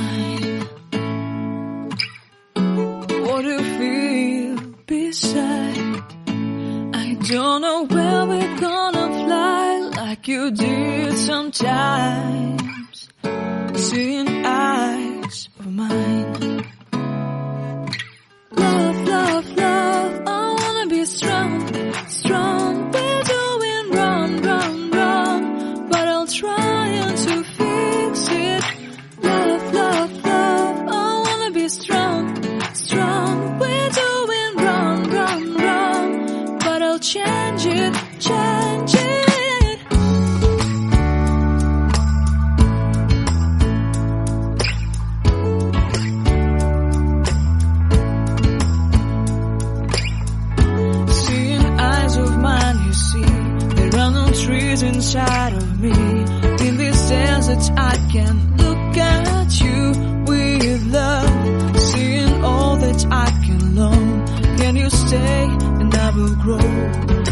mine. What do you feel beside? I don't know where we're gonna fly like you did sometimes. Seeing eyes of mine. Love, love, love, I wanna be strong, strong. We're doing wrong, wrong, wrong, but I'll try to fix it. Love, love, love, I wanna be strong, strong. We're doing wrong, wrong, wrong, but I'll change it, change it. Trees inside of me. In this desert I can look at you with love. Seeing all that I can learn. Can you stay and I will grow?